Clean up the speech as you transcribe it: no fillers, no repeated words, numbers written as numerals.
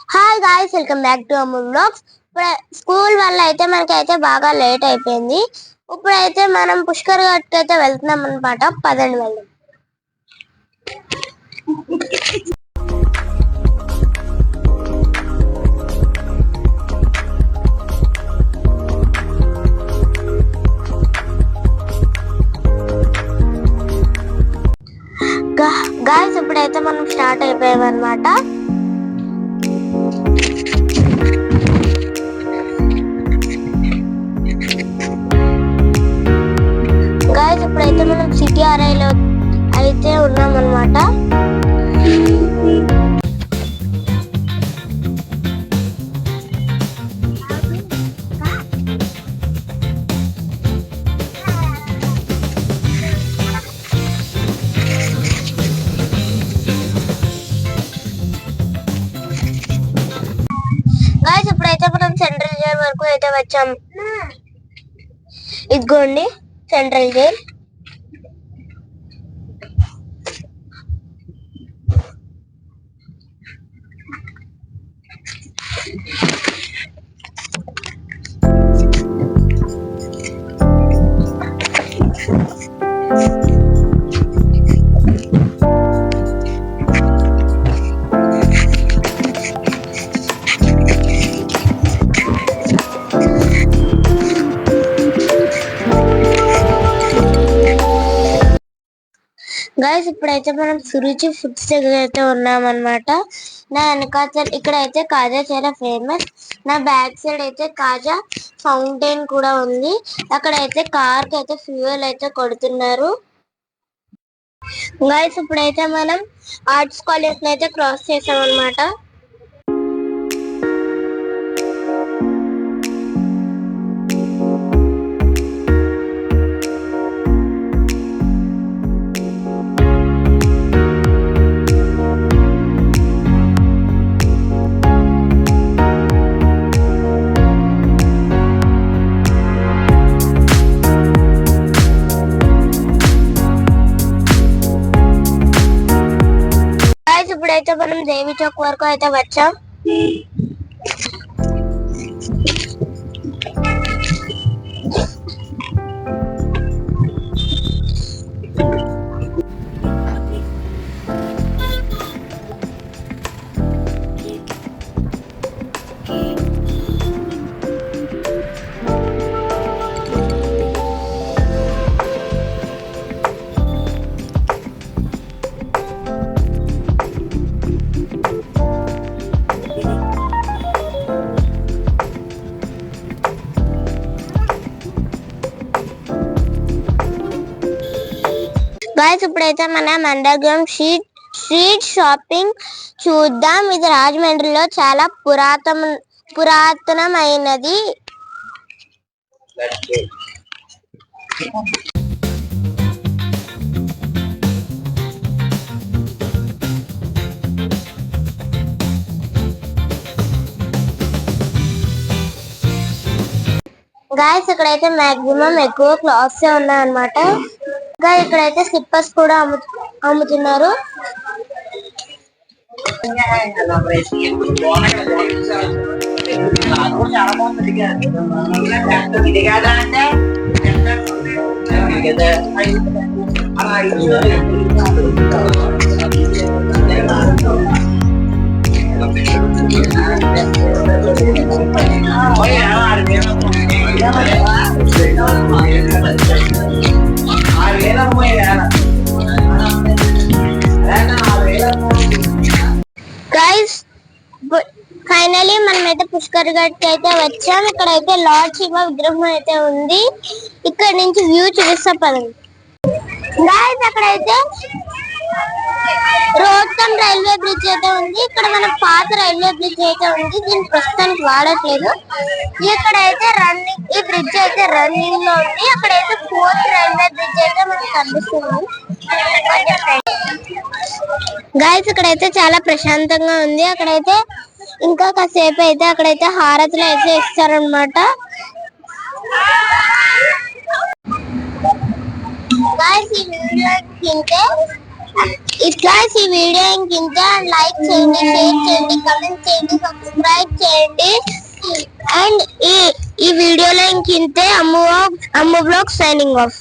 Hi guys, welcome back to Ammu vlogs. School వల్ల అయితే మనకైతే బాగా లేట్ అయిపోయింది. ఇప్పుడైతే మనం పుష్కర్ ఘాట్ అయితే వెళ్తున్నాం అనమాట. పదండి వెళ్దాం. గాయ్స్ ఇప్పుడైతే మనం స్టార్ట్ అయిపోయాం అనమాట. గాయ్స్ ఇప్పుడైతే మనం CTRI లో అయితే ఉన్నాం అనమాట. గాయ్స్ ఇప్పుడైతే మనం సెంట్రల్ జైల్ వరకు అయితే వచ్చాం. ఇదిగోండి సెంట్రల్ జైల్. గాయస్ ఇప్పుడైతే మనం సురుచి ఫుడ్స్ దగ్గర అయితే ఉన్నాం అనమాట. నా వెనకాల ఇక్కడైతే కాజా చాలా ఫేమస్. నా బ్యాక్ సైడ్ అయితే కాజా ఫౌంటైన్ కూడా ఉంది. అక్కడైతే కార్ కి అయితే ఫ్యూయల్ అయితే కొడుతున్నారు. గాయస్ ఇప్పుడైతే మనం ఆర్ట్స్ కాలేజ్ అయితే క్రాస్ చేసాం అనమాట. ఇప్పుడైతే మనం దేవి చౌక్ వరకు అయితే వచ్చాం. గాయస్ ఇప్పుడైతే మనం అండర్ గ్రౌండ్ స్ట్రీట్ షాపింగ్ చూద్దాం. ఇది రాజమండ్రిలో చాలా పురాతనమైనది. గాయస్ ఇక్కడైతే మాక్సిమం ఎక్కువ క్లాత్స్ ఉన్నాయి అన్నమాట. ఇక్కడైతే స్లిప్పర్స్ కూడా అమ్ముతున్నారు. గైస్ ఫైనలీ మనమైతే పుష్కర్ ఘాట్ అయితే వచ్చాం. ఇక్కడైతే లార్డ్ శివ విగ్రహం అయితే ఉంది. ఇక్కడ నుంచి వ్యూ చూపిస్తా పదండి. గైస్ అక్కడైతే రోడ్కమ్ రైల్వే బ్రిడ్జ్ అయితే ఉంది. ఇక్కడ మన పాత రైల్వే బ్రిడ్జ్ అయితే ఉంది. దీన్ని ప్రస్తుతానికి వాడట్లేదు. ఇక్కడైతే ఈ బ్రిడ్జ్ అయితే రన్నింగ్ లో ఉంది. అక్కడైతే 4th రైల్వే బ్రిడ్జ్ అయితే మనకు కనిపిస్తుంది. గైస్ ఇక్కడైతే చాలా ప్రశాంతంగా ఉంది. అక్కడైతే ఇంకా కాసేపు అయితే అక్కడైతే హారతులు అయితే ఇస్తారనమాట. గైస్ ఈ వీడియో ఇట్లా ఈ వీడియో ఇంత లైక్ చేయండి, షేర్ చేయండి, కామెంట్ చేయండి. చేయండి. అండ్ ఈ వీడియోలో ఇంకింతే. అమ్ము బ్లాగ్ సైనింగ్ ఆఫ్.